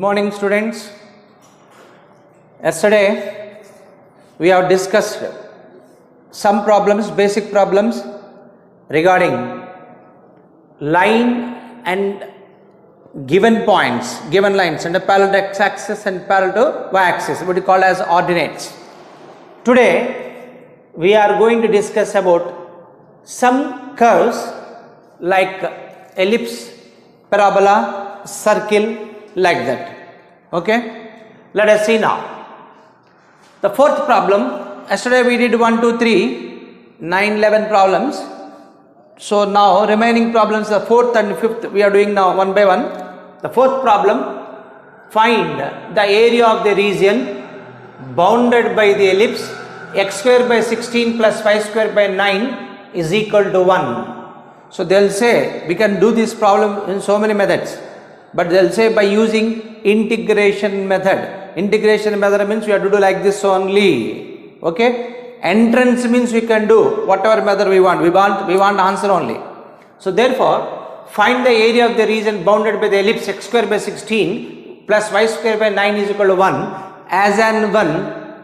morning, students. Yesterday we have discussed some problems, basic problems regarding line and given points, given lines and parallel to x-axis and parallel to y-axis, what we call as ordinates. Today we are going to discuss about some curves like ellipse, parabola, circle, like that. Okay, let us see now. The fourth problem, yesterday we did 1, 2, 3, 9, 11 problems. So now remaining problems, the fourth and fifth we are doing now one by one. The fourth problem, find the area of the region bounded by the ellipse x square by 16 plus y square by 9 is equal to 1. So they will say we can do this problem in so many methods, but they will say by using integration method. Integration method means we have to do like this only. Okay, entrance means we can do whatever method we want. We want answer only. So therefore, find the area of the region bounded by the ellipse x square by 16 plus y square by 9 is equal to 1. As and when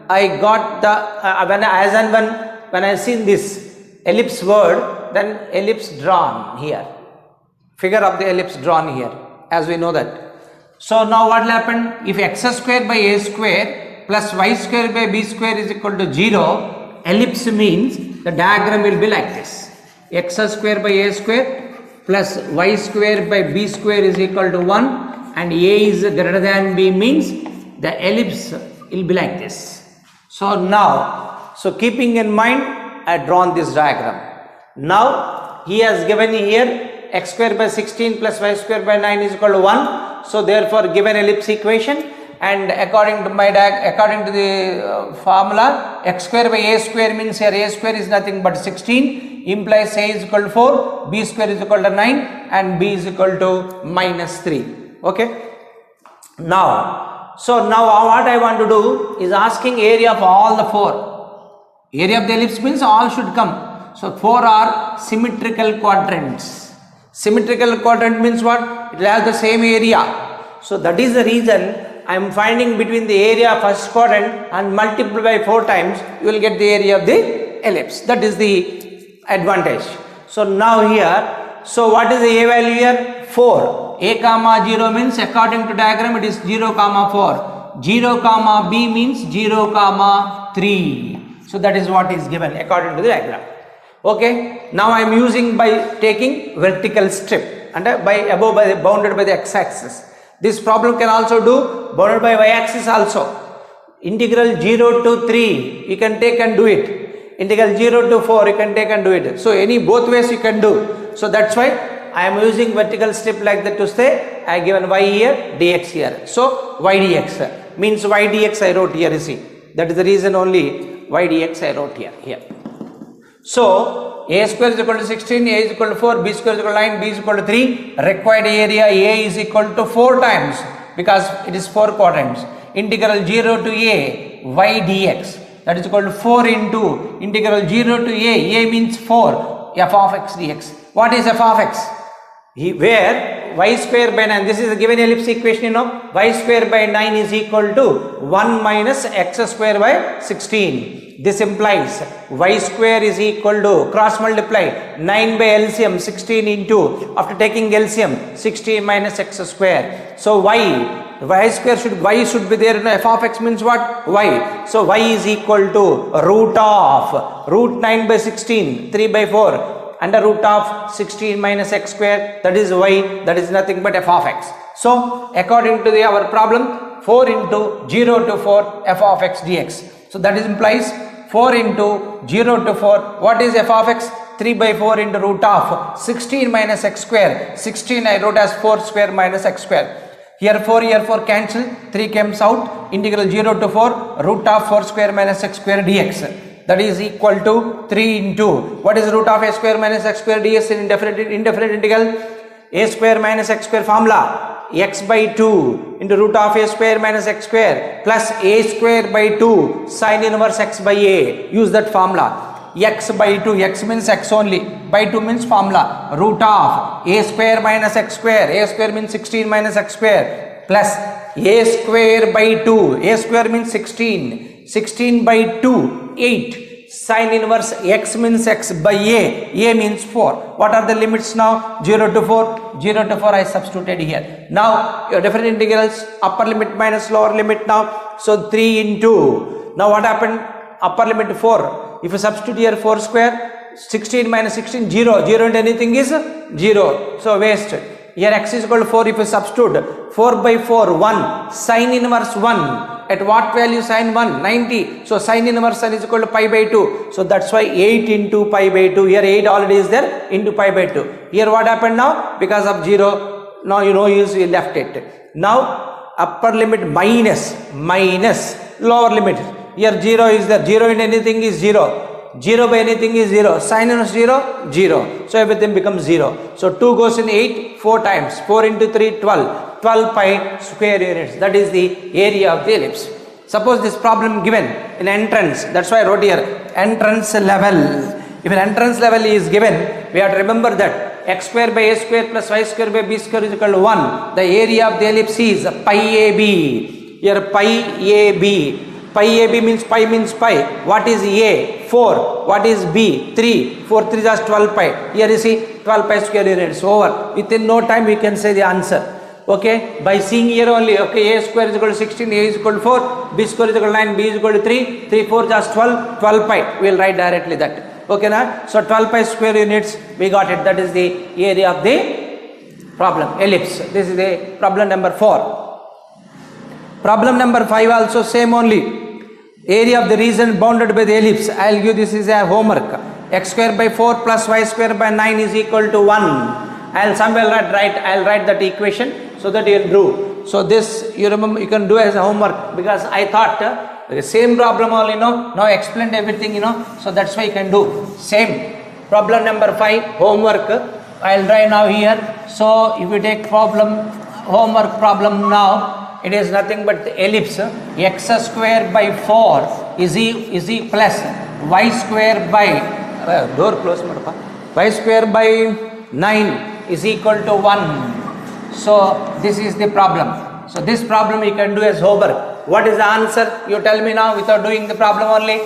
I got the when I seen this ellipse word, then ellipse drawn here. Figure of the ellipse drawn here, as we know that. So now what will happen? If x square by a square plus y square by b square is equal to 0, ellipse means the diagram will be like this. X square by a square plus y square by b square is equal to 1 and a is greater than b means the ellipse will be like this. So now, keeping in mind, I have drawn this diagram. Now he has given here x square by 16 plus y square by 9 is equal to 1. So therefore given ellipse equation, and according to the formula, x square by a square means here a square is nothing but 16, implies a is equal to 4, b square is equal to 9 and b is equal to minus 3. Okay. Now, what I want to do is asking area of all the four. Area of the ellipse means all should come. So 4 are symmetrical quadrants. Symmetrical quadrant means what? It will have the same area. So that is the reason I am finding between the area of first quadrant and multiply by 4 times, you will get the area of the ellipse. That is the advantage. So now here, so what is the a value here? 4. A comma 0 means according to diagram it is 0 comma 4. 0 comma b means 0 comma 3. So that is what is given according to the diagram. Okay, now I am using by taking vertical strip and bounded by the x-axis. This problem can also do bounded by y-axis also. Integral 0 to 3 you can take and do it. Integral 0 to 4 you can take and do it. So any both ways you can do. So that's why I am using vertical strip like that to say I given y here, dx here. So y dx means y dx I wrote here, you see. That is the reason only y dx I wrote here. So a square is equal to 16, a is equal to 4, b square is equal to 9, b is equal to 3. Required area a is equal to 4 times because it is 4 quadrants. Integral 0 to a y dx, that is equal to 4 into integral 0 to a means 4, f of x dx. What is f of x? Where y square by 9, this is a given ellipse equation, you know, y square by 9 is equal to 1 minus x square by 16. This implies y square is equal to cross multiply 9 by LCM 16 into, after taking LCM, 16 minus x square. So y should be there. F of x means what? Y. So y is equal to root 9 by 16, 3 by 4, under root of 16 minus x square, that is y, that is nothing but f of x. So according to our problem, 4 into 0 to 4 f of x dx. So that implies 4 into 0 to 4, what is f of x? 3 by 4 into root of 16 minus x square. 16 I wrote as 4 square minus x square. Here 4 cancel, 3 comes out, integral 0 to 4 root of 4 square minus x square dx. That is equal to 3 into, what is root of a square minus x square ds in indefinite integral? A square minus x square formula. X by 2 into root of a square minus x square plus a square by 2 sin inverse x by a. Use that formula. X by 2, x means x only, by 2 means formula, root of a square minus x square, a square means 16 minus x square plus a square by 2. A square means 16. 16 by 2, 8. Sin inverse x means x by a means 4. What are the limits now? 0 to 4, 0 to 4 I substituted here. Now your different integrals, upper limit minus lower limit now. So 3 into, now what happened? Upper limit 4. If you substitute here 4 square, 16 minus 16, 0. 0 into anything is 0. So waste. Here x is equal to 4. If you substitute 4 by 4, 1. Sin inverse 1. At what value sin 1? 90. So sin inverse 1 is equal to pi by 2. So that's why 8 into pi by 2. Here 8 already is there into pi by 2. Here what happened now? Because of 0, now you know you left it. Now upper limit minus lower limit. Here 0 is there. 0 into anything is 0. 0 by anything is 0. Sin inverse 0, 0. So everything becomes 0. So 2 goes in 8, 4 times. 4 into 3, 12. 12 pi square units. That is the area of the ellipse. Suppose this problem given in entrance. That's why I wrote here entrance level. If an entrance level is given, we have to remember that x square by a square plus y square by b square is equal to 1. The area of the ellipse is pi ab. Here pi ab. Pi AB means pi. What is A? 4. What is B? 3. 4 3 is 12 pi. Here you see 12 pi square units. Over. Within no time we can say the answer. Okay. By seeing here only. Okay. A square is equal to 16. A is equal to 4. B square is equal to 9. B is equal to 3. 3 4 just 12. 12 pi. We will write directly that. Okay na? So 12 pi square units. We got it. That is the area of the problem. Ellipse. This is the problem number 4. Problem number 5 also same only. Area of the region bounded by the ellipse. I will give this is a homework. X square by 4 plus y square by 9 is equal to 1. I will write that equation so that you will do. So this you remember, you can do as a homework, because I thought the same problem only, now I explained everything, so that's why you can do same. Problem number 5 homework. I will try now here. So if you take homework problem now, it is nothing but the ellipse. X square by 4 is plus y square by door close y square by 9 is equal to 1. So this is the problem. So this problem you can do as homework. What is the answer? You tell me now without doing the problem only.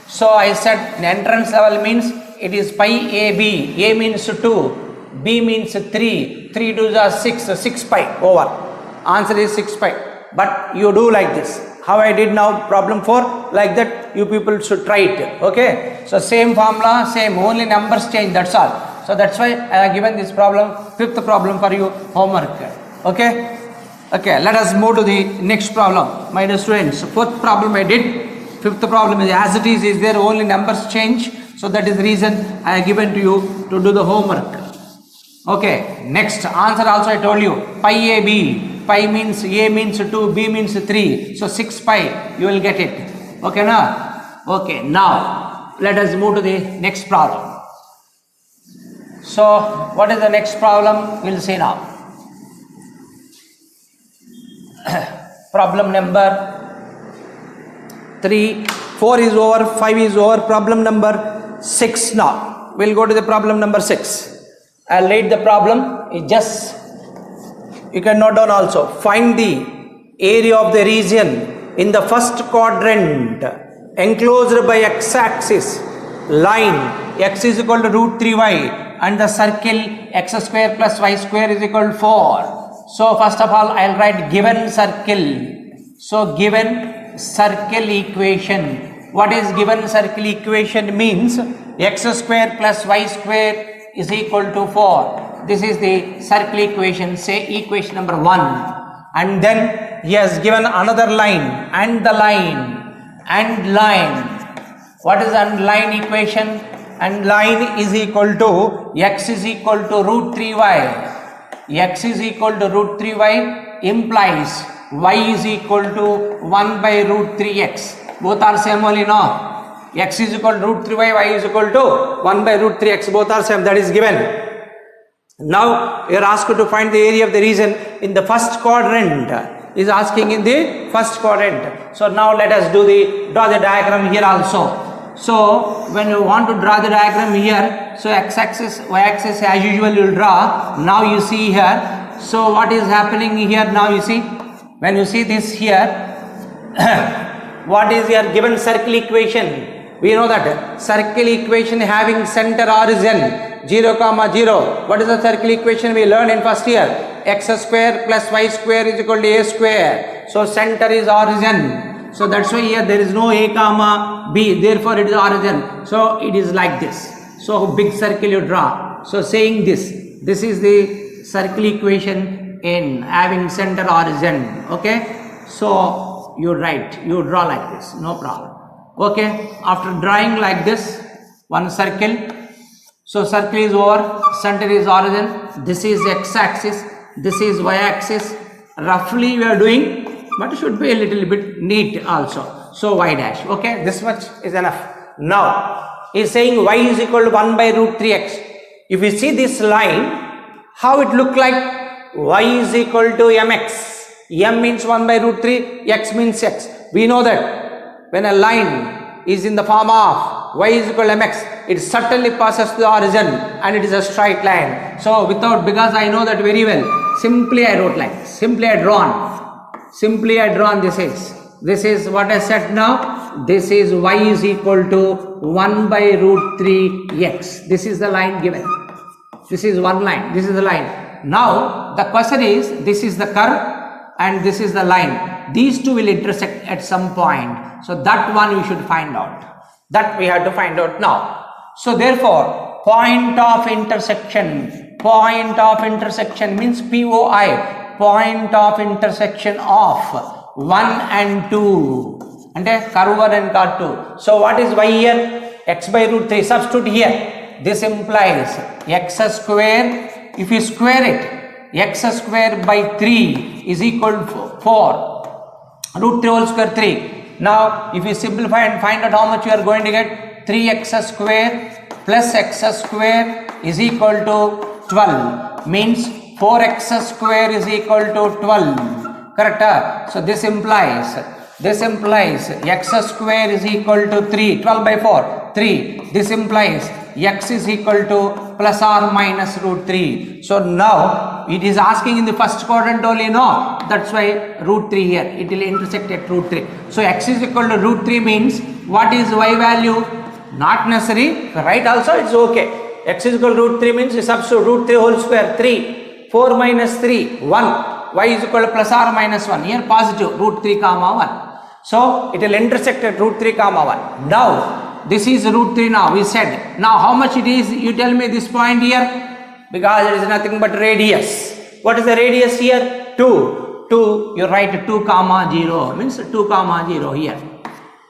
So I said the entrance level means it is pi AB. A means 2, B means 3, 3 2 is 6, 6 pi over. Answer is 6 pi. But you do like this. How I did now problem 4, like that you people should try it. Okay. So same formula, same, only numbers change, that's all. So that's why I have given this problem, 5th problem for you homework. Okay. Okay, let us move to the next problem. My dear students, 4th problem I did. 5th problem is as it is there, only numbers change. So that is the reason I have given to you to do the homework. Okay, next answer also I told you, pi AB. Pi means A means 2, B means 3. So 6 pi, you will get it. Okay, now? Okay, now let us move to the next problem. So what is the next problem? We will see now. Problem number 3, 4 is over, 5 is over. Problem number 6 now. We will go to the problem number 6. I will read the problem. It just, you can note down also. Find the area of the region in the first quadrant enclosed by x-axis line x is equal to root 3y and the circle x square plus y square is equal to 4. So first of all I will write given circle. So given circle equation. What is given circle equation means? X square plus y square is equal to 4. This is the circle equation, say equation number 1. And then he has given another line and the line and line. What is the line equation? And line is equal to x is equal to root 3y. X is equal to root 3y implies y is equal to 1 by root 3x. Both are same only, no? X is equal to root 3y, y is equal to 1 by root 3x. Both are same, that is given. Now you are asked to find the area of the region in the first quadrant. Is asking in the first quadrant. So now let us draw the diagram here also. So when you want to draw the diagram here, so x-axis, y-axis as usual you will draw. Now you see here So what is happening here now? You see, when you see this here, what is your given circle equation? We know that circle equation having center origin 0, 0. What is the circle equation we learned in first year? X square plus y square is equal to a square. So center is origin. So that's why here there is no a comma b. Therefore it is origin. So it is like this. So big circle you draw. So saying this is the circle equation in having center origin. Okay. So you write, you draw like this. No problem. Okay, after drawing like this, one circle, so circle is over, center is origin, this is x-axis, this is y-axis, roughly we are doing, but it should be a little bit neat also, so y dash, okay, this much is enough. Now, he is saying y is equal to 1 by root 3x. If you see this line, how it look like? Y is equal to mx, m means 1 by root 3, x means x. We know that when a line is in the form of y is equal to mx, it certainly passes to the origin and it is a straight line. So without, because I know that very well, simply I wrote like this. Simply I drawn this is what I said now. This is y is equal to 1 by root 3x. This is the line given. This is one line. This is the line. Now the question is, this is the curve and this is the line. These two will intersect at some point. So that one we should find out. That we have to find out now. So therefore, point of intersection means POI, point of intersection of 1 and 2. And curve 1 and curve 2. So what is y here? X by root 3. Substitute here. This implies x square. If you square it, x square by 3 is equal to 4. Root 3 whole square 3. Now, if you simplify and find out how much you are going to get, 3x square plus x square is equal to 12. Means 4x square is equal to 12. Correct? So this implies x square is equal to 3. 12 by 4, 3. This implies x is equal to plus or minus root 3. So now it is asking in the first quadrant only, no? That's why root 3 here. It will intersect at root 3. So x is equal to root 3 means what is y value? Not necessary. Right also it's okay. X is equal to root 3 means you substitute root 3 whole square 3. 4 minus 3 1. Y is equal to plus or minus 1. Here positive root 3 comma 1. So it will intersect at root 3 comma 1. Now this is root 3 now, we said. Now how much it is? You tell me this point here. Because it is nothing but radius. What is the radius here? 2. 2, you write 2 comma 0. Means 2 comma 0 here.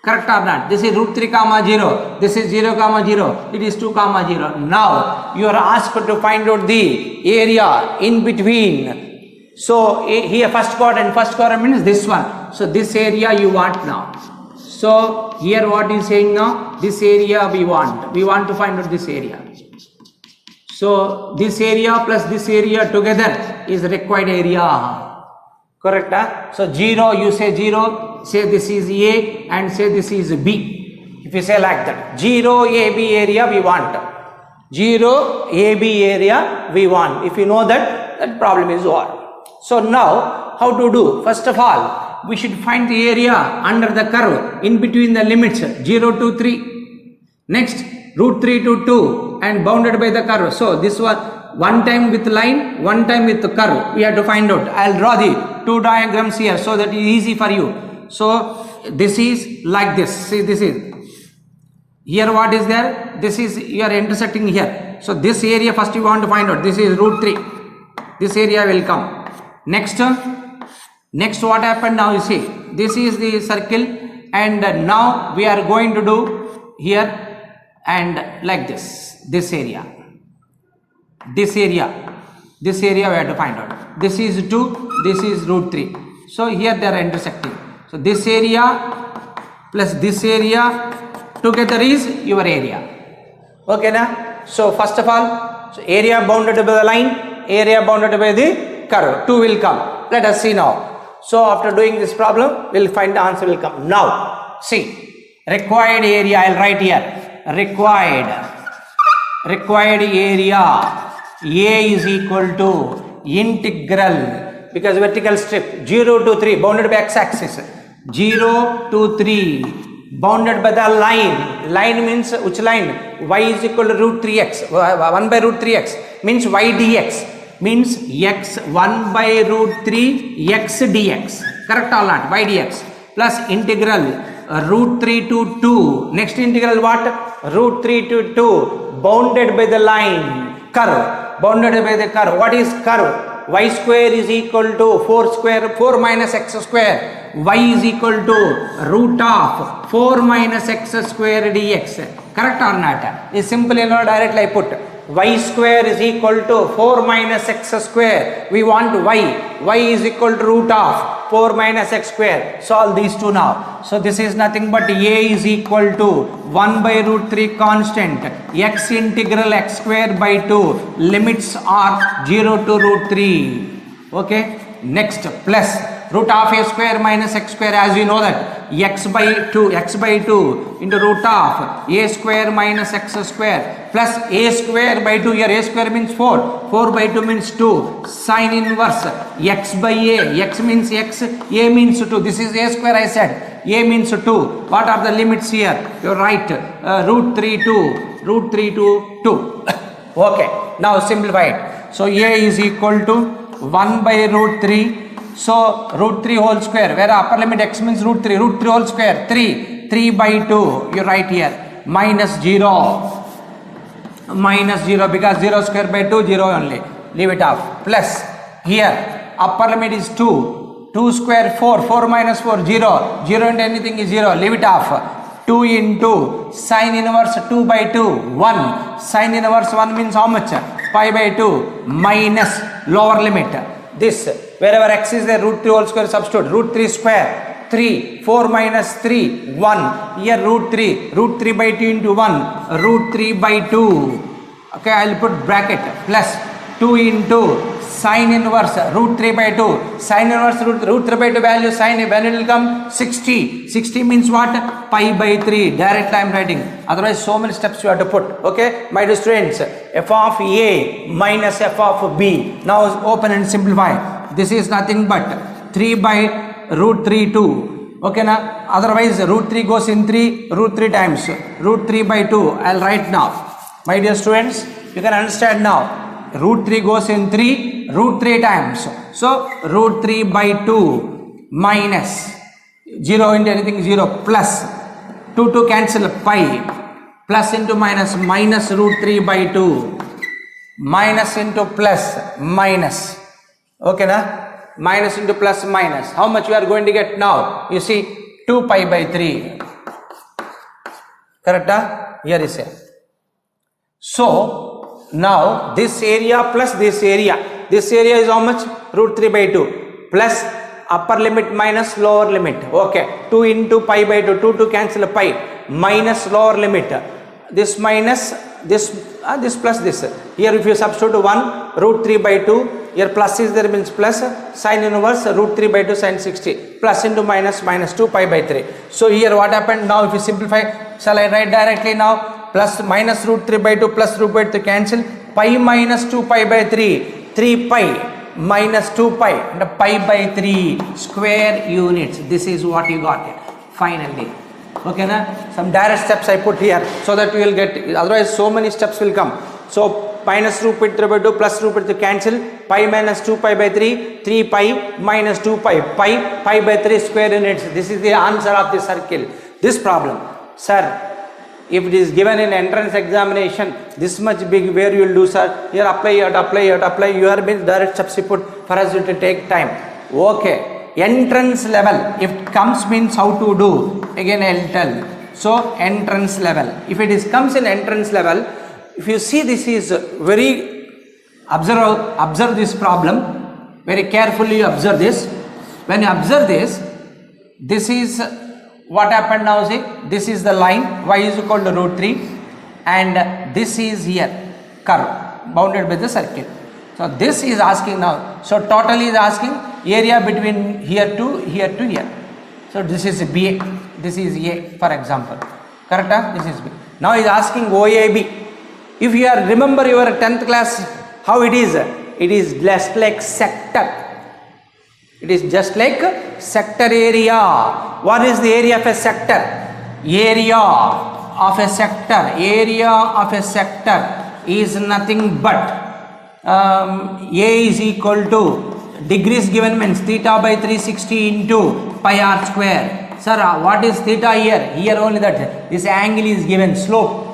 Correct or not? This is root 3 comma 0. This is 0 comma 0. It is 2 comma 0. Now you are asked to find out the area in between. So here first quadrant means this one. So this area you want now. So here what is saying now? This area we want to find out this area. So this area plus this area together is required area. Correct? Huh? So 0, you say 0, say this is A and say this is B. If you say like that, 0 AB area we want. 0 AB area we want. If you know that, that problem is over. So now how to do? First of all, we should find the area under the curve in between the limits 0 to 3. Next, root 3 to 2 and bounded by the curve. So this one time with line, one time with the curve. We have to find out. I will draw the two diagrams here so that it is easy for you. So this is like this. See, this is here what is there? This is you are intersecting here. So this area first you want to find out. This is root 3. This area will come. Next what happened now, you see, this is the circle and now we are going to do here and like this area we have to find out. This is 2, this is root 3. So here they are intersecting. So this area plus this area together is your area. Okay na? So first of all, so area bounded by the line, area bounded by the curve. 2 will come. Let us see now. So after doing this problem, we will find the answer will come. Now, see, required area, I will write here, required area, A is equal to integral, because vertical strip 0 to 3 bounded by x-axis, 0 to 3 bounded by the line means which line? Y is equal to root 3x, 1 by root 3x means y dx, means x 1 by root 3 x dx, correct or not? Y dx plus integral root 3 to 2, next integral what? Root 3 to 2 bounded by the line, curve, bounded by the curve. What is curve? Y square is equal to 4 minus x square, y is equal to root of 4 minus x square dx, correct or not? Is simple, directly I put y square is equal to 4 minus x square, we want y is equal to root of 4 minus x square, solve these two now. So this is nothing but a is equal to 1 by root 3 constant, x integral x square by 2, limits are 0 to root 3, okay. Next plus root of a square minus x square, as you know that x by 2 into root of a square minus x square plus a square by 2, here a square means 4 by 2 means 2, sine inverse x by a, x means x, a means 2, this is a square I said, a means 2, what are the limits here? You are right, root 3 to 2 okay. Now simplify it, so a is equal to 1 by root 3, so root 3 whole square, where upper limit x means root 3 whole square, 3 by 2, you write here, minus 0, because 0 square by 2, 0 only, leave it off, plus here upper limit is 2 square 4 minus 4, 0 into anything is 0, leave it off, 2 into sine inverse 2 by 2, 1, sine inverse 1 means how much? Pi by 2 minus lower limit, this wherever x is there, root 3 whole square substitute, root 3 square, 3, 4 minus 3, 1, here root 3 by 2 into 1, root 3 by 2, okay, I will put bracket, plus 2 into sine inverse root 3 by 2, sine inverse root 3 by 2 value, sine, when it will come? 60 means what? Pi by 3, directly I am writing, otherwise so many steps you have to put, okay. My dear students, f of a minus f of b, now open and simplify, this is nothing but 3 by root 3 2, okay na, otherwise root 3 goes in 3, root 3 times, root 3 by 2, I will write now, my dear students, you can understand now, root 3 goes in 3, root 3 times, so root 3 by 2 minus 0 into anything 0 plus 2 cancel pi, plus into minus root 3 by 2, minus into plus minus, okay na, minus into plus minus, how much you are going to get now? You see 2 pi by 3, correct? Here is it. So now this area plus this area is how much? Root 3 by 2 plus upper limit minus lower limit, okay, 2 into pi by 2, 2 cancel pi, minus lower limit, this minus this plus this, here if you substitute 1, root 3 by 2, here plus is there means plus, sine inverse root 3 by 2 sine 60, plus into minus 2 pi by 3, so here what happened now, if you simplify, shall I write directly now, plus minus root 3 by 2 plus root by 3 cancel, pi minus 2 pi by 3 pi minus 2 pi and pi by 3 square units, this is what you got it finally, okay na. Some direct steps I put here so that you will get it, otherwise so many steps will come. So minus root 3 by 2 plus root 3 cancel, pi minus 2 pi by 3 pi minus 2 pi by 3 square units, this is the answer of the circle. This problem, sir, if it is given in entrance examination, this much big, where you will do, sir? Here apply, you have to apply, you have been direct steps you put for us to take time. Okay, entrance level, if it comes means how to do, again I will tell. So entrance level, if it is comes in entrance level, if you see this is very, observe this problem, very carefully observe this. When you observe this is what happened now, see, this is the line, y is equal to root 3 and this is here, curve, bounded by the circle. So this is asking now, so total is asking area between here to here. So this is B, this is A for example, correct? This is B. Now is asking OAB. If you are remember your 10th class, how it is, it is just like sector. It is just like sector area. What is the area of a sector? Area of a sector is nothing but A is equal to, degrees given means theta by 360 into pi r square. Sir, what is theta here? Here only that this angle is given, slope.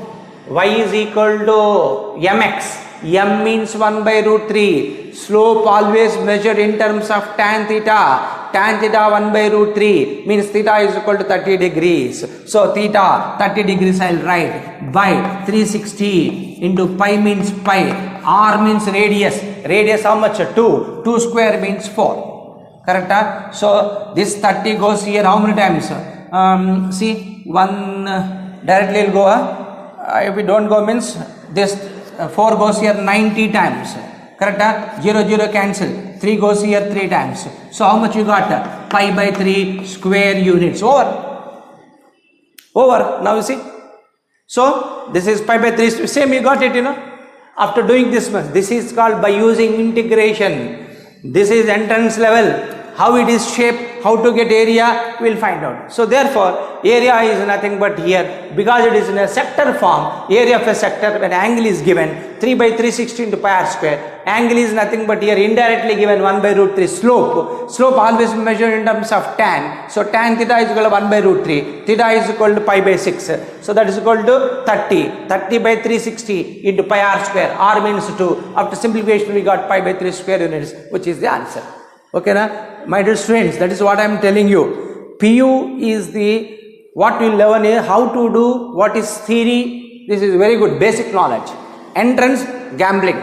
Y is equal to mx. M means 1 by root 3. Slope always measured in terms of tan theta. Tan theta 1 by root 3 means theta is equal to 30 degrees. So theta 30 degrees I will write by 360 into pi means pi. R means radius. Radius how much? 2. 2 square means 4. Correct? So this 30 goes here how many times? See, 1 directly will go. If we don't go means this 4 goes here 90 times. Correct? 0 0 cancel. 3 goes here 3 times. So how much you got? Pi by 3 square units. Over. Now you see. So this is pi by 3. Same you got it, After doing this much, this is called by using integration. This is entrance level. How it is shaped, how to get area, we will find out. So therefore, area is nothing but here, because it is in a sector form, area of a sector when angle is given 3 by 360 into pi r square. Angle is nothing but here indirectly given 1 by root 3. Slope always measured in terms of tan. So tan theta is equal to 1 by root 3. Theta is equal to pi by 6. So that is equal to 30. 30 by 360 into pi r square. R means 2. After simplification we got pi by 3 square units, which is the answer. Okay, my dear students, that is what I am telling you. PU is what we learn is how to do, what is theory. This is very good basic knowledge. Entrance, gambling.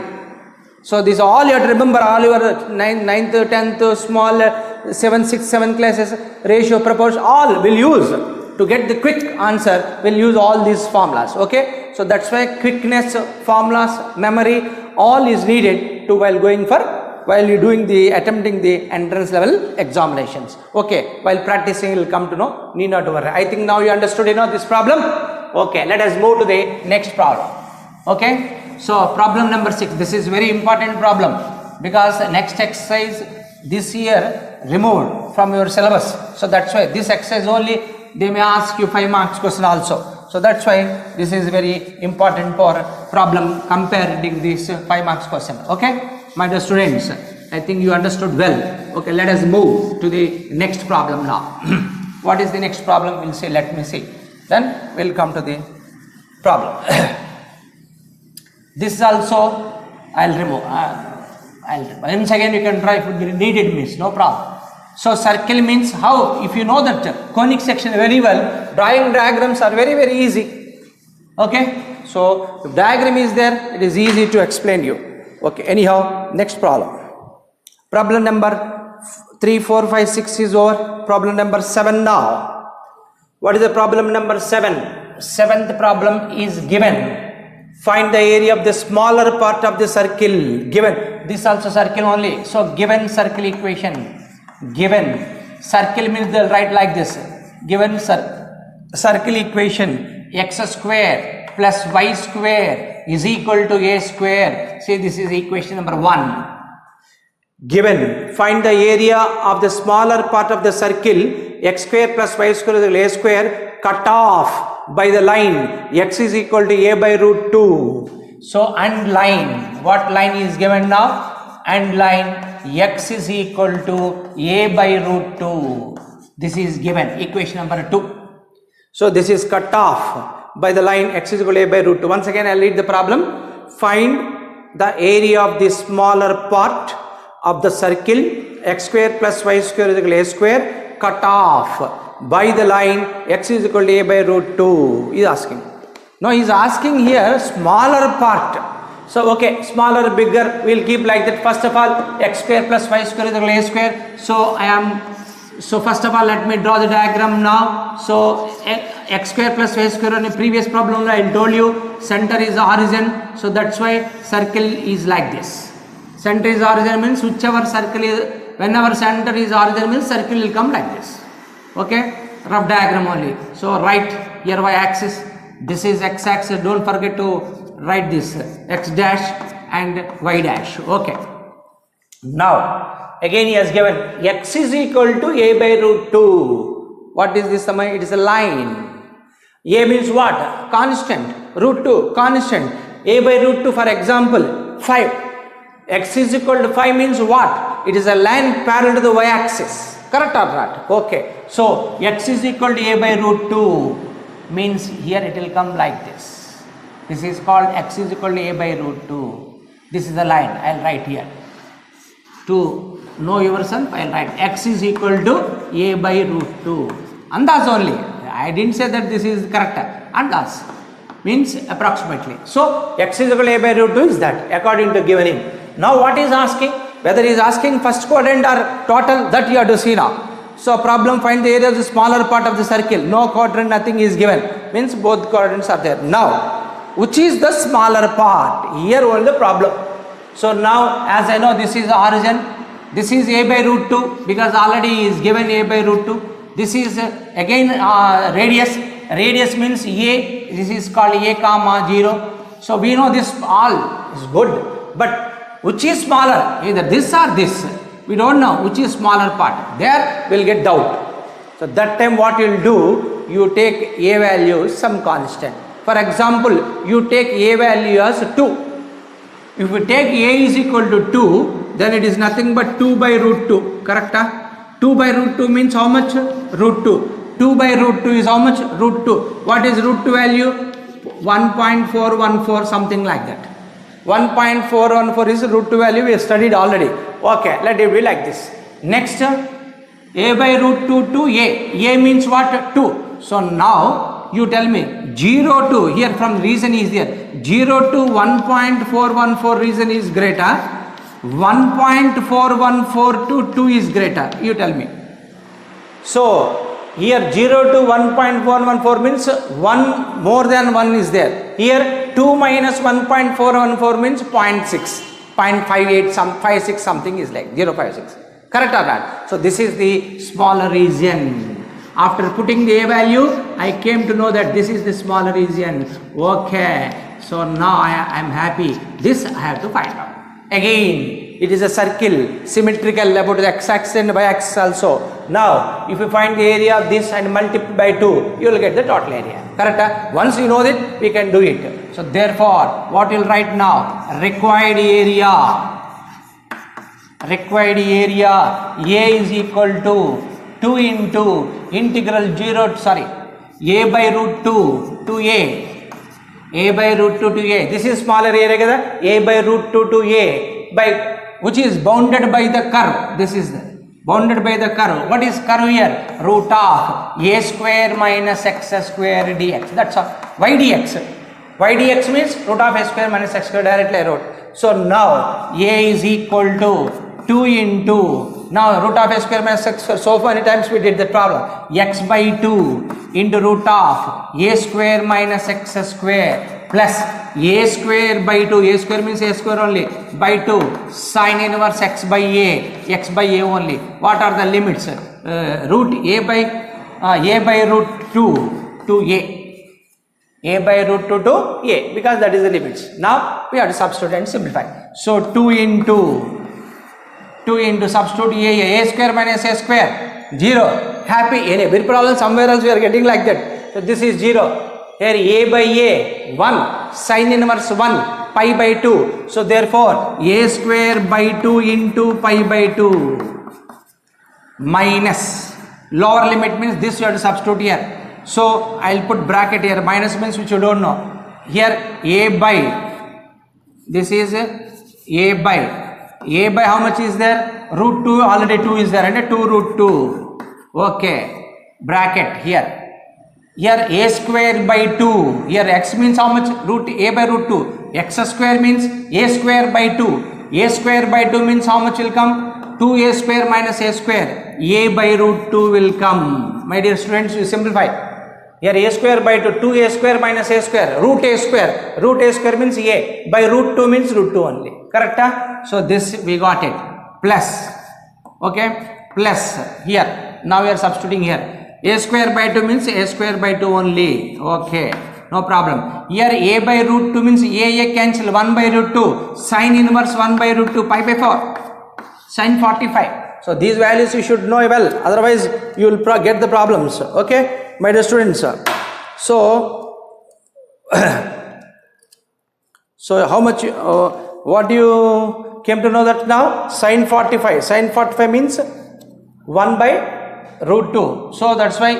So this all you have to remember, all your 9th, 10th, small 7, 6, 7 classes, ratio, proportion, all will use to get the quick answer. Will use all these formulas. Okay, so that's why quickness, formulas, memory, all is needed to while you doing attempting the entrance level examinations. Okay, while practicing you will come to know, need not to worry. I think now you understood this problem. Okay, let us move to the next problem. Okay, so problem number 6. This is very important problem because next exercise this year removed from your syllabus. So that's why this exercise only they may ask you 5 marks question also. So that's why this is very important for problem comparing this 5 marks question. Okay. My dear students, I think you understood well. Okay, let us move to the next problem now. What is the next problem? We'll say, let me see. Then we'll come to the problem. This is also, I'll remove. Once again, you can try if it needed means, no problem. So circle means how, if you know that conic section very well, drawing diagrams are very, very easy. Okay, so if diagram is there, it is easy to explain you. Okay, anyhow, next problem. Problem number 3, 4, 5, 6 is over. Problem number 7 now. What is the problem number 7? 7th problem is given. Find the area of the smaller part of the circle. Given. This also circle only. So given circle equation. Given. Circle means they'll write like this. Given circle equation. X square plus y square is equal to a square. Say this is equation number 1. Given, find the area of the smaller part of the circle, x square plus y square is equal to a square, cut off by the line x is equal to a by root 2. So and line, what line is given now? And line x is equal to a by root 2. This is given, equation number 2. So this is cut off by the line x is equal to a by root 2. Once again I will read the problem. Find the area of the smaller part of the circle x square plus y square is equal to a square, cut off by the line x is equal to a by root 2. He is asking. No, he is asking here smaller part. So okay, smaller, bigger, we will keep like that. First of all, x square plus y square is equal to a square. So first of all, let me draw the diagram now. So x square plus y square on a previous problem I told you center is origin. So that's why circle is like this. Center is origin means whichever circle is, whenever center is origin means circle will come like this. Okay, rough diagram only. So write here y axis. This is x axis. Don't forget to write this x dash and y dash. Okay. Now, again he has given x is equal to a by root 2. What is this? It is a line. A means what? Constant. Root 2, constant. A by root 2, for example, 5. X is equal to 5 means what? It is a line parallel to the y-axis. Correct or not? Okay. So, x is equal to a by root 2 means here it will come like this. This is called x is equal to a by root 2. This is the line. I will write here. To know yourself, I will write x is equal to a by root 2. Andas only. I didn't say that this is correct. Andas means approximately. So, x is equal to a by root 2 is that according to given him. Now, what is asking? Whether he is asking first quadrant or total, that you have to see now. So, problem, find the area of the smaller part of the circle. No quadrant, nothing is given. Means both quadrants are there. Now, which is the smaller part? Here only the problem. So, now as I know this is the origin. This is a by root 2 because already is given a by root 2. This is again radius. Radius means a. This is called a comma 0. So, we know this all is good. But which is smaller? Either this or this. We don't know which is smaller part. There we will get doubt. So, that time what you will do? You take a value some constant. For example, you take a value as 2. If you take a is equal to 2, then it is nothing but 2 by root 2. Correct? 2 by root 2 means how much? Root 2. 2 by root 2 is how much? Root 2. What is root 2 value? 1.414, something like that. 1.414 is root 2 value, we have studied already. Okay, let it be like this. Next, a by root 2 to a. A means what? 2. So, now you tell me 0 to, here from reason is there, 0 to 1.414 reason is greater, 1.414 to 2 is greater, you tell me. So, here 0 to 1.414 means 1 more than 1 is there. Here 2 minus 1.414 means 0.6, 0.58, 56 something is like 0.56. Correct or not? So, this is the smaller region. After putting the a value, I came to know that this is the smaller region. Okay. So, now I am happy. This I have to find out. Again, it is a circle, symmetrical about the x-axis and y-axis also. Now, if you find the area of this and multiply by 2, you will get the total area. Correct? Once you know that, we can do it. So, therefore, what you will write now? Required area. Required area A is equal to 2 into integral 0, a by root 2 to a by root 2 to a. This is smaller area, a by root 2 to a, by which is bounded by the curve. This is bounded by the curve. What is curve here? Root of a square minus x square dx. That's all. Y dx. Y dx means root of a square minus x square, directly I wrote. So, now a is equal to 2 into, now root of a square minus x square, so many times we did the problem, x by 2 into root of a square minus x square plus a square by 2, a square means a square only, by 2 sin inverse x by a only. What are the limits? Root a by root 2 to a by root 2 to a, because that is the limits. Now we have to substitute and simplify. So, 2 into substitute a square minus a square, 0. Happy. In every problem somewhere else we are getting like that. So, this is 0. Here a by a 1, sin inverse 1, pi by 2. So, therefore, a square by 2 into pi by 2 minus lower limit means this you have to substitute here. So, I will put bracket here, minus means which you don't know. Here a by, this is a by how much is there? Root 2, already 2 is there, and 2 root 2. Okay, bracket here. Here a square by 2. Here x means how much? Root a by root 2. X square means a square by 2. A square by 2 means how much will come? 2a square minus a square. A by root 2 will come. My dear students, you simplify. Here a square by 2, 2a square minus a square, root a square. Root a square means a, by root 2 means root 2 only. Correct? So, this we got it. Plus, okay, plus here. Now we are substituting here. A square by 2 means a square by 2 only. Okay, no problem. Here a by root 2 means a cancel, 1 by root 2. Sin inverse 1 by root 2, pi by 4. Sin 45. So these values you should know well, otherwise you will get the problems. Okay, my dear students. So, so how much? What you came to know that now? Sin 45. Sin 45 means 1 by root 2. So that's why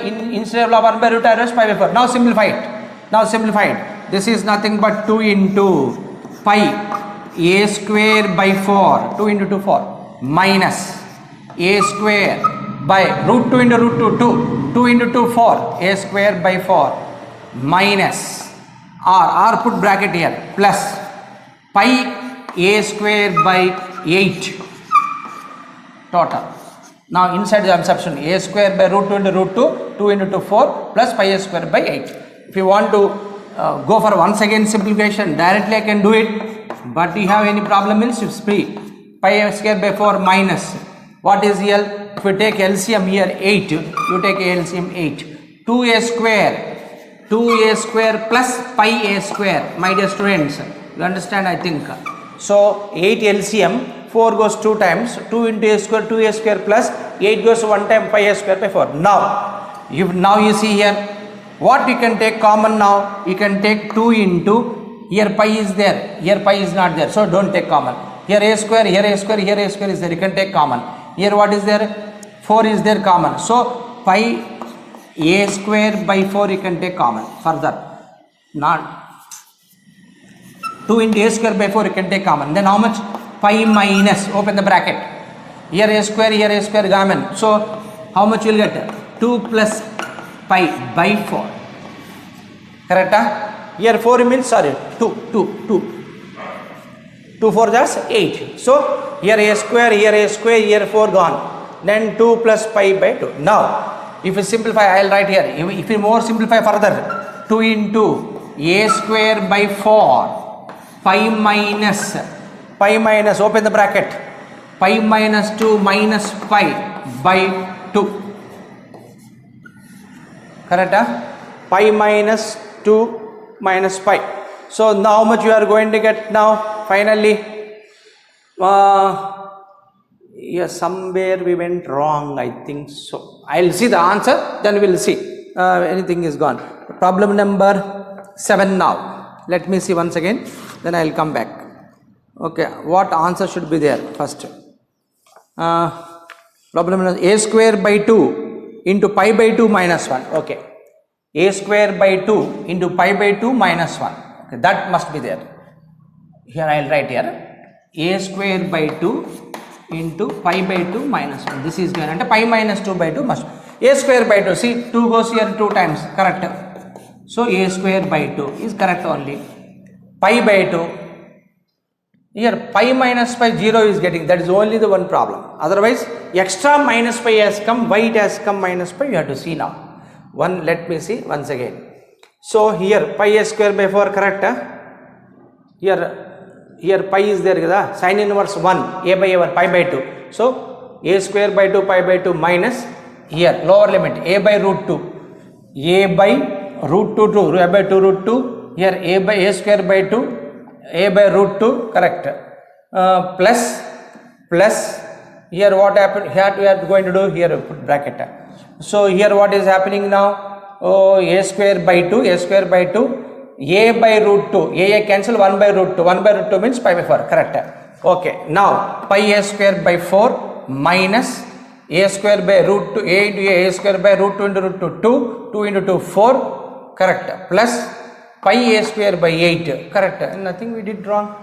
instead of 1 by root I rest pi by 4. Now simplify it. Now simplify it. This is nothing but 2 into pi a square by 4. 2 into 2 4 minus a square by root 2 into root 2 2. 2 into 2 4 a square by 4 minus r put bracket here plus pi a square by 8 total. Now inside the substitution a square by root 2 into root 2, 2 into 2 4 plus pi a square by 8. If you want to go for once again simplification, directly I can do it, but you have any problem means it's free. Pi a square by 4 minus, what is here? If you take LCM here 8, you take LCM 8. 2a square plus pi a square, my dear students, you understand I think. So 8 LCM, 4 goes 2 times, 2 into a square, 2a square plus 8 goes 1 time pi a square by 4. Now you see here, what you can take common now? You can take 2 into, here pi is there, here pi is not there, so don't take common. Here a square, here a square, here a square is there, you can take common. Here what is there? 4 is there common. So pi a square by 4 you can take common. Further, not 2 into a square by 4 you can take common. Then how much? Pi minus, open the bracket. Here a square common. So how much you will get? 2 plus pi by 4. Correct? Here 4 means, sorry, 2. 2 4 just 8. So here a square, here 4 gone. Then 2 plus pi by 2. Now, if you simplify, I will write here. If you more simplify further, 2 into a square by 4, pi minus, open the bracket, pi minus 2 minus pi by 2. Correct? Pi minus 2 minus pi. So now how much you are going to get now? Finally, yes, somewhere we went wrong, I think so. I will see the answer, then we will see. Anything is gone. Problem number 7 now. Let me see once again, then I will come back. Okay, what answer should be there first? Problem number a square by 2 into pi by 2 minus 1. Okay, a square by 2 into pi by 2 minus 1. Okay, that must be there. Here I will write here a square by 2 into pi by 2 minus 1. This is given, and pi minus 2 by 2 must be. A square by 2, see 2 goes here 2 times, correct. So a square by 2 is correct only. Pi by 2, here pi minus pi 0 is getting, that is only the one problem. Otherwise extra minus pi has come, why it has come minus pi, you have to see now. Let me see once again. So here pi a square by 4, correct. Here pi is there, sin inverse 1, a by a pi by 2. So a square by 2 pi by 2 minus, here lower limit a by root 2, a by root 2 to a by 2 root 2, here a by a square by 2, a by root 2, correct. Plus here what happened, here we are going to do, here put bracket. So here what is happening now? A square by 2, a by root 2, a cancel, 1 by root 2, 1 by root 2 means pi by 4, correct. Okay, now pi a square by 4 minus a square by root 2, a into a square by root 2 into root 2, 2 into 2, 4, correct, plus pi a square by 8, correct, nothing we did wrong,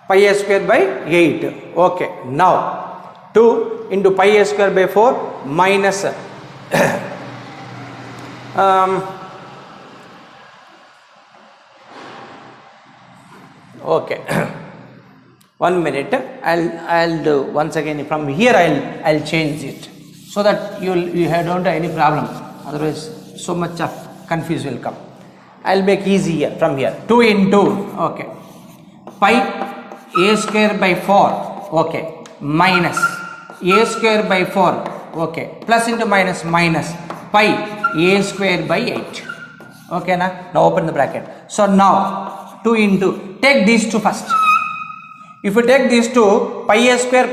pi a square by 8, okay. Now 2 into pi a square by 4 minus okay, 1 minute, I'll do once again from here, I'll change it so that you don't have any problem, otherwise so much of confusion will come. I'll make easy here from here, 2 into, okay, pi a square by 4, okay, minus a square by 4, okay, plus into minus pi a square by 8, okay, now open the bracket. So now 2 into, take these two first, If you take these two, pi a square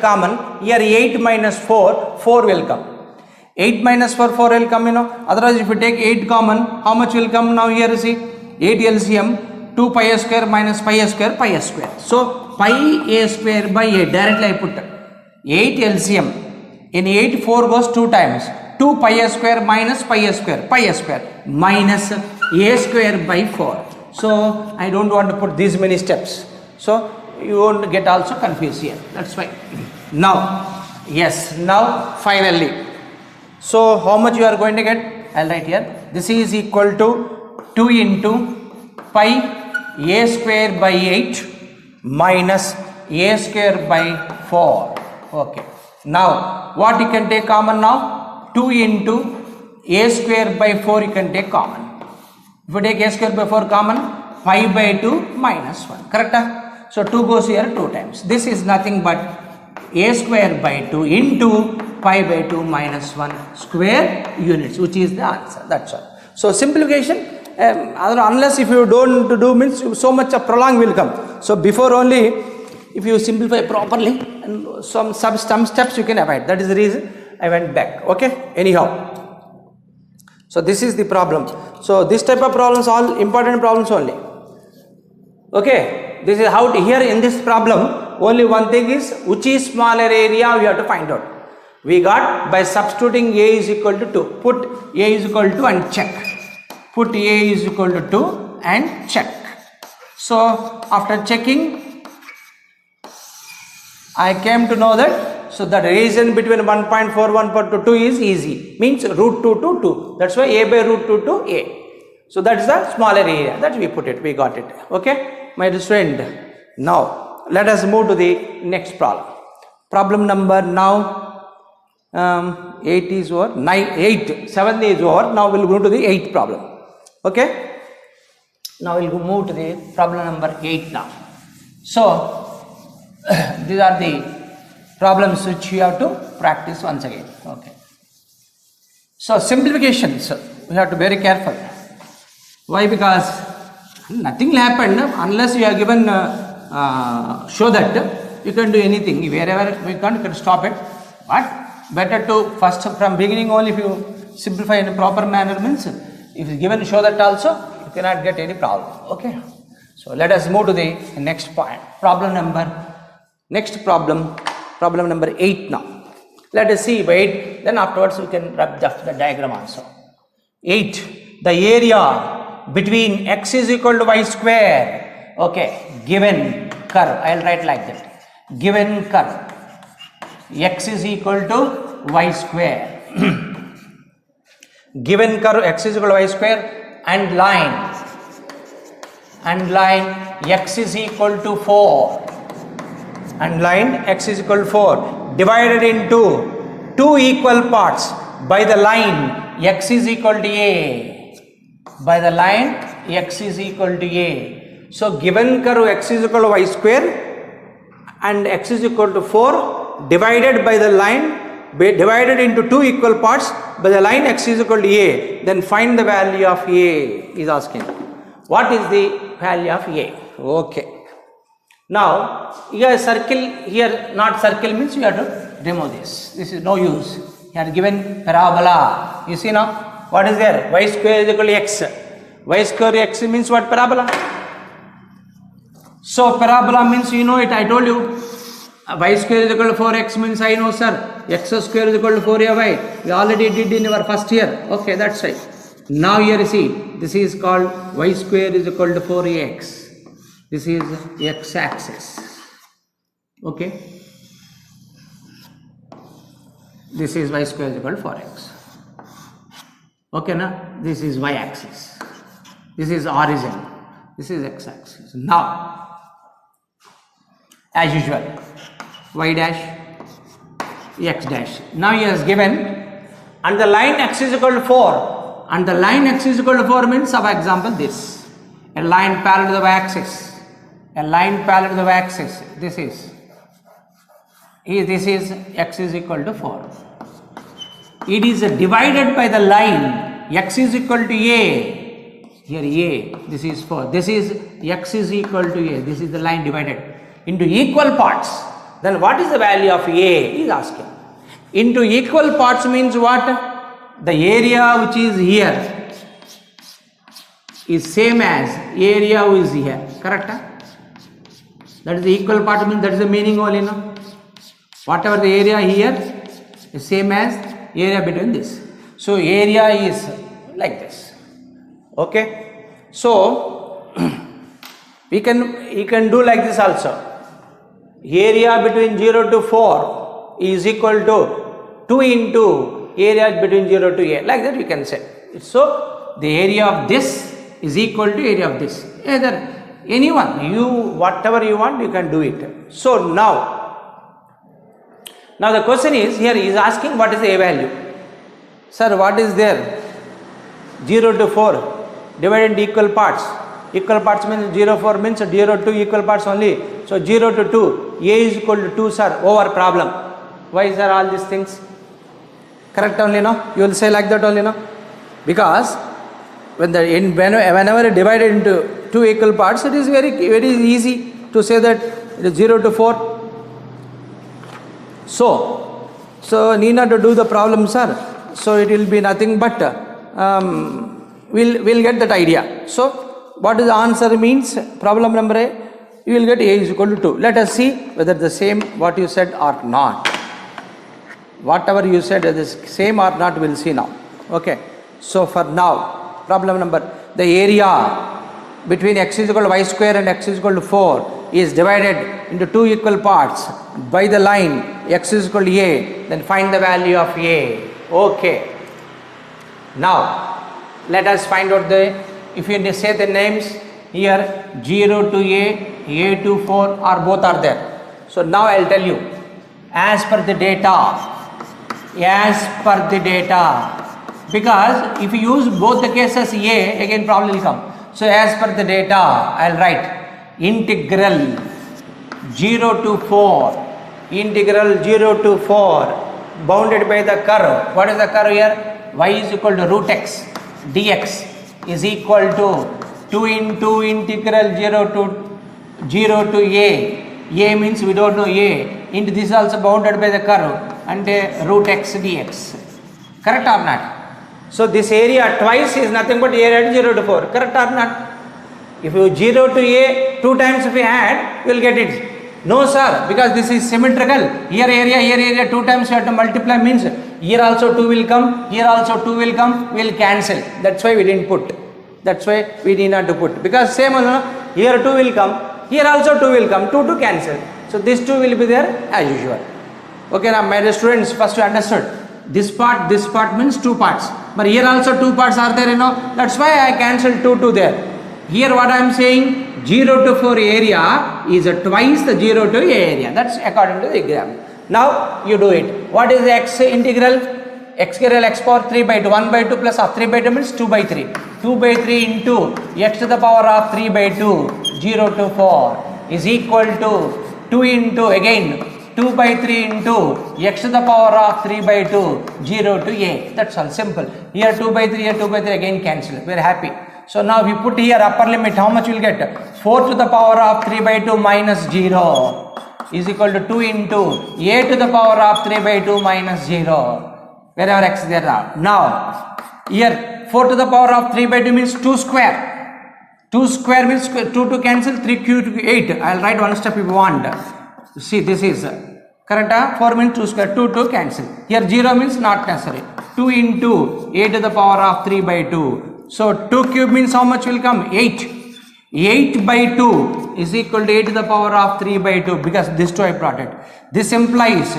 common, here 8 minus 4, 4 will come. 8 minus 4, 4 will come, Otherwise, if you take 8 common, how much will come now here? See, 8 LCM, 2 pi a square minus pi a square, pi a square. So, pi a square by 8, directly I put 8 LCM. In 8, 4 goes 2 times. 2 pi a square minus pi a square, minus a square by 4. So, I don't want to put these many steps. So, you won't get also confused here. That's why. Now, yes, now finally. So, how much you are going to get? I'll write here. This is equal to 2 into pi a square by 8 minus a square by 4. Okay. Now, what you can take common now? 2 into a square by 4 you can take common. If you take a square by 4 common, pi by 2 minus 1. Correct? So, 2 goes here 2 times. This is nothing but a square by 2 into pi by 2 minus 1 square units, which is the answer. That's all. So, simplification, unless if you don't do means so much of prolong will come. So, before only if you simplify properly and some steps you can avoid. That is the reason I went back. Okay. Anyhow. So, this is the problem. So, this type of problems all important problems only. Okay. This is how to, here in this problem only one thing is which is smaller area we have to find out. We got by substituting a is equal to 2. Put a is equal to and check. Put a is equal to 2 and check. So, after checking I came to know that, so the relation between 1.41 to 2 is easy, means root 2 to 2. That's why a by root 2 to a. So, that is the smaller area that we put it, we got it. Okay. My dear friend, now let us move to the next problem. Problem number now 8 is over, 7 is over. Now we will go to the 8th problem. Okay. Now we will move to the problem number 8 now. So these are the problems which you have to practice once again. Okay. So simplifications, we have to be very careful. Why? Because nothing will happen unless you are given show that you can do anything. Wherever we can't, you can stop it. But better to first from beginning only, if you simplify in a proper manner, means if you given show that also you cannot get any problem. Okay. So let us move to the next point. Problem number 8 now. Let us see by 8, then afterwards we can rub the diagram also. 8. The area between x is equal to y square. Okay, given curve, I will write like that. Given curve, x is equal to y square. Given curve x is equal to y square and line x is equal to 4 and line x is equal to 4 divided into 2 equal parts by the line x is equal to a. By the line x is equal to a. So, given curve x is equal to y square and x is equal to 4 divided by the line, divided into 2 equal parts by the line x is equal to a, then find the value of a is asking. What is the value of a? Okay. Now, here circle, here not circle means you have to remove this. This is no use. Here given parabola. You see now? What is there? Y square is equal to x. Y square x means what? Parabola. So, parabola means you know it, I told you. Y square is equal to 4x means I know, sir. X square is equal to 4ay. We already did in our first year. Okay, that's right. Now here you see, this is called y square is equal to 4ax. This is x axis. Okay. This is y square is equal to 4x. Okay, now this is y axis, this is origin, this is x axis. Now, as usual, y dash, x dash. Now he has given, and the line x is equal to 4, and the line x is equal to 4 means, for example, this, a line parallel to the y axis, a line parallel to the y axis. This is x is equal to 4. It is divided by the line x is equal to a. Here a, this is 4. This is x is equal to a. This is the line divided. into equal parts, then what is the value of A is asking. Into equal parts means what? The area which is here is same as area which is here, correct? That is the equal part means that is the meaning only, no? Whatever the area here is same as area between this. So area is like this. Okay. So you can do like this also. Area between 0 to 4 is equal to 2 into area between 0 to A. Like that you can say. So the area of this is equal to area of this. Either anyone, you whatever you want, you can do it. So now the question is, here he is asking what is the A value. Sir, what is there? 0 to 4 divided into equal parts. Equal parts means 0 4 means 0 2 equal parts only. So 0 to 2, A is equal to 2, sir, over problem. Why is there all these things? Correct only, no? You will say like that only, no? Because whenever divided into two equal parts, it is very easy to say that it is 0 to 4. So need not to do the problem, sir. So it will be nothing but we'll get that idea. So what is the answer means? Problem number A, you will get A is equal to 2. Let us see whether the same what you said or not. Whatever you said is same or not, we'll see now. Okay. So for now, problem number, the area between x is equal to y square and x is equal to 4 is divided into two equal parts by the line x is equal to A. Then find the value of A. Okay. Now let us find out if you say the names here, 0 to A to 4 are both are there. So now I will tell you, as per the data, because if you use both the cases A, again problem will come. So as per the data, I will write integral 0 to 4, bounded by the curve. What is the curve here? Y is equal to root x dx is equal to 2 into integral 0 to A. A means we don't know A. Into this also bounded by the curve and root x dx. Correct or not? So this area twice is nothing but area at 0 to 4. Correct or not? If you 0 to A 2 times if we add, you will get it. No sir, because this is symmetrical. Here area 2 times you have to multiply, means here also 2 will come, here also 2 will come, we will cancel. That's why we didn't put. That's why we need not to put. Because same here 2 will come, here also 2 will come, 2 to cancel. So this 2 will be there as usual. Okay, now my dear students, first you understood. This part means 2 parts. But here also 2 parts are there, That's why I cancelled 2 there. Here what I am saying, 0 to 4 area is twice the 0 to A area. That's according to the exam. Now you do it. What is the x integral? X power 3 by 2. 1 by 2 plus 3 by 2 means 2 by 3. 2 by 3 into x to the power of 3 by 2, 0 to 4 is equal to 2 into again 2 by 3 into x to the power of 3 by 2, 0 to A. That's all, simple. Here 2 by 3, here 2 by 3, again cancel. We are happy. So now we put here upper limit, how much we will get? 4 to the power of 3 by 2 minus 0 is equal to 2 into A to the power of 3 by 2 minus 0. Wherever x is there now. Now, here 4 to the power of 3 by 2 means 2 square. 2 square means 2 to cancel, 3 cube 8. I will write one step if you want. See, this is correct. 4 means 2 square, 2 to cancel. Here 0 means not necessary. 2 into A to the power of 3 by 2. So 2 cube means how much will come? 8. 8 by 2 is equal to A to the power of 3 by 2, because this 2 I brought it. This implies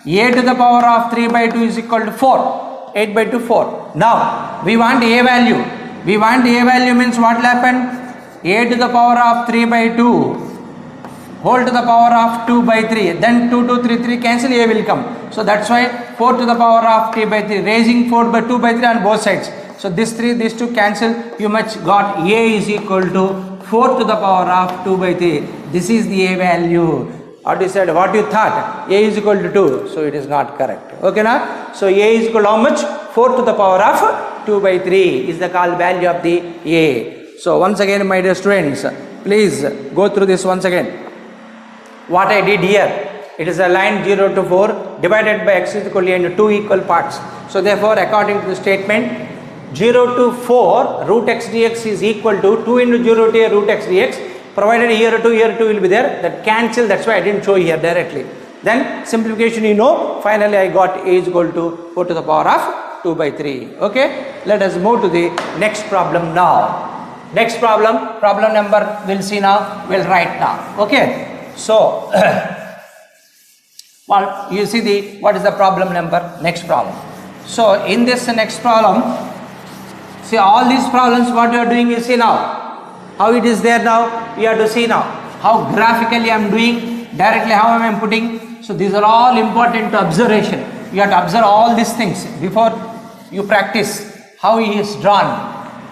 A to the power of 3 by 2 is equal to 4. 8 by 2, 4. Now we want A value. We want A value means what will happen? A to the power of 3 by 2 whole to the power of 2 by 3. Then 2, 2, 3, 3 cancel, A will come. So that's why 4 to the power of 3 by 3. Raising 4 by 2 by 3 on both sides. So this 3, these 2 cancel. You must got A is equal to 4 to the power of 2 by 3. This is the A value. What you said, what you thought, A is equal to 2. So it is not correct. Okay now? So A is equal to how much? 4 to the power of 2 by 3 is the called value of the A. So once again, my dear students, please go through this once again. what I did here. It is a line 0 to 4 divided by x is equal to into 2 equal parts. So therefore, according to the statement, 0 to 4 root x dx is equal to 2 into 0 to root x dx. Provided here 2 will be there, that cancel, that's why I didn't show here directly. Then simplification, finally I got a is equal to 4 to the power of 2 by 3. Okay, let us move to the next problem now. Next problem number we'll see now, we'll write now. Okay, so well, you see what is the problem number, next problem. So in this next problem, see all these problems what you are doing, you see now how it is there now, you have to see now how graphically I am doing, directly how I am putting. So these are all important to observation. You have to observe all these things before you practice how he is drawn,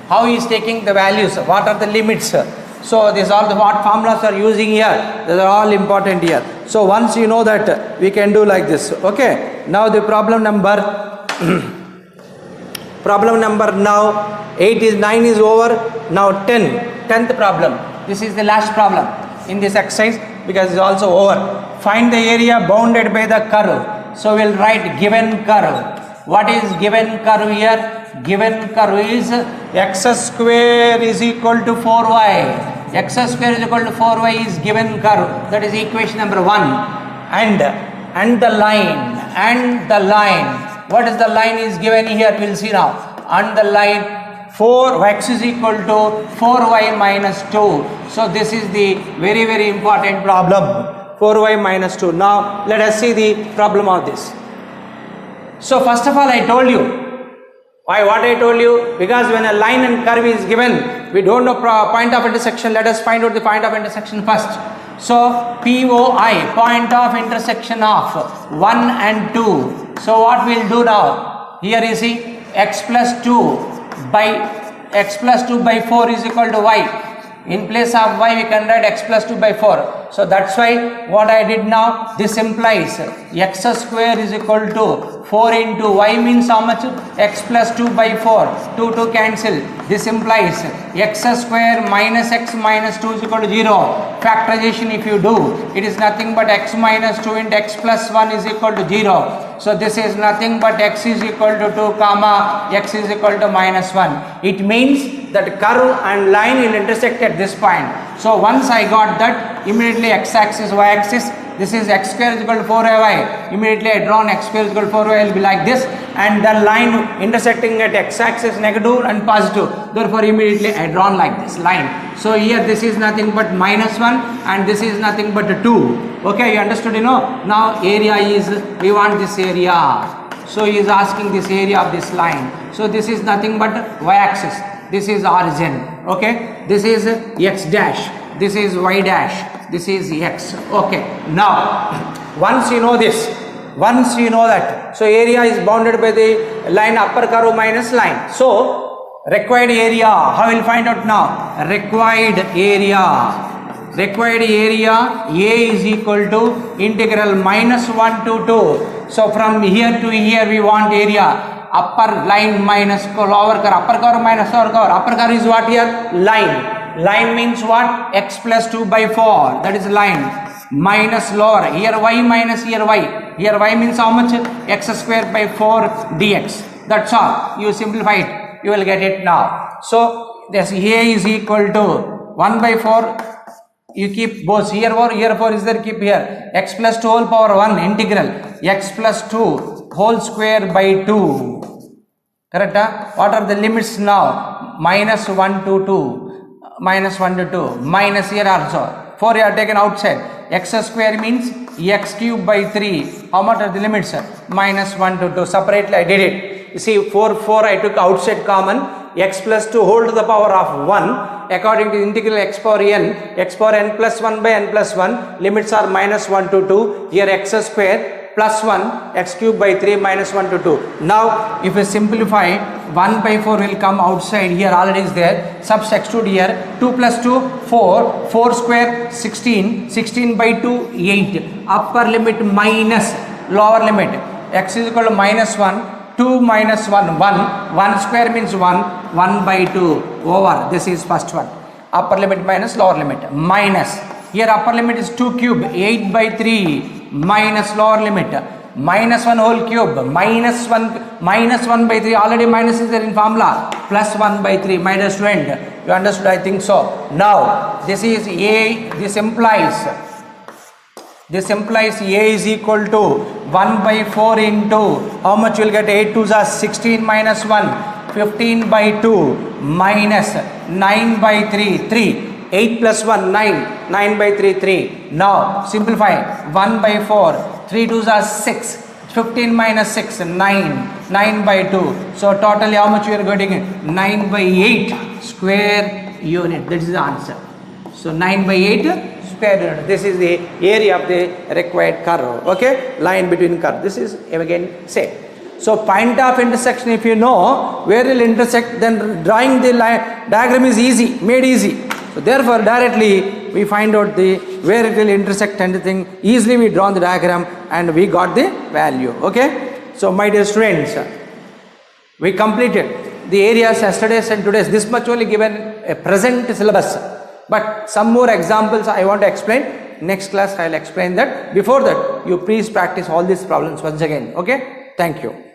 how he is taking the values, what are the limits. So these are the what formulas are using here, these are all important here. So once you know that, we can do like this. Okay, now the problem number problem number now 8 is 9 is over. Now 10th problem. This is the last problem in this exercise because it's also over. Find the area bounded by the curve. So we'll write given curve. What is given curve here? Given curve is x square is equal to 4y. X square is equal to 4y is given curve. That is equation number 1. And the line. What is the line is given here? We'll see now. And the line 4x is equal to 4y minus 2. So this is the very important problem. 4y minus 2. Now let us see the problem of this. So first of all, I told you. Why? What I told you? Because when a line and curve is given, we don't know point of intersection. Let us find out the point of intersection first. So POI, point of intersection of 1 and 2. So what we'll do now? Here you see x plus 2 by 4 is equal to y. In place of y we can write x plus 2 by 4. So that's why what I did now, this implies x square is equal to 4 into y means how much? X plus 2 by 4. 2 cancel. This implies x square minus x minus 2 is equal to 0. Factorization if you do, it is nothing but x minus 2 into x plus 1 is equal to 0. So this is nothing but x is equal to 2 comma x is equal to minus 1. It means that curve and line will intersect at this point. So once I got that, immediately x axis, y axis, this is x square is equal to 4y. Immediately I drawn x square is equal to 4y will be like this, and the line intersecting at x axis negative and positive. Therefore immediately I drawn like this line. So here this is nothing but minus 1 and this is nothing but 2. Okay, you understood, Now area is, we want this area. So he is asking this area of this line. So this is nothing but y axis. This is origin. Okay, this is x dash. This is y dash. This is x. Okay, now once you know this, once you know that, so area is bounded by the line upper curve minus line. So required area, how will find out now? Required area A is equal to integral minus 1 to 2. So from here to here we want area. Upper line minus lower curve, upper curve minus lower curve. Upper curve is what here? Line. Line means what? X plus 2 by 4. That is line. Minus lower. Here y minus here y. Here y means how much? X square by 4 dx. That's all. You simplify it. You will get it now. So this A is equal to 1 by 4. You keep both here 4 is there, keep here. X plus 2 whole power 1 integral. X plus 2 whole square by 2. Correct? What are the limits now? Minus 1 to 2. Minus 1 to 2. Minus here also. 4 you are taken outside. X square means x cube by 3. How much are the limits? Minus 1 to 2. Separately I did it. You see 4 I took outside common. X plus 2 whole to the power of 1. According to the integral x power n plus 1 by n plus 1. Limits are minus 1 to 2. Here x square plus 1 x cube by 3 minus 1 to 2. Now if we simplify, 1 by 4 will come outside, here already is there, substitute here, 2 plus 2 4, 4 square 16, 16 by 2 8, upper limit minus lower limit, x is equal to minus 1, 2 minus 1 1 square means 1 by 2 over, this is first one, upper limit minus lower limit, minus Here upper limit is 2 cube, 8 by 3 minus lower limit minus 1 whole cube minus 1 by 3, already minus is there in formula, plus 1 by 3. My dear student, you understood, I think so. Now this is A, this implies A is equal to 1 by 4 into how much you will get, 8 2s are 16 minus 1, 15 by 2 minus 9 by 3, 8 plus 1, 9 by 3, 3. Now simplify, 1 by 4, 3 2s are 6, 15 minus 6, 9 by 2. So totally how much you are getting? 9 by 8 square unit. That is the answer. So 9 by 8 square unit. This is the area of the required curve. Okay, line between curve. This is again same. So point of intersection, if you know where it will intersect, then drawing the line diagram is easy, made easy. So therefore directly we find out the where it will intersect anything, easily we draw the diagram and we got the value. Okay. So my dear students, we completed the areas yesterday's and today's. This much only given a present syllabus, but some more examples I want to explain. Next class I will explain that. Before that, you please practice all these problems once again. Okay. Thank you.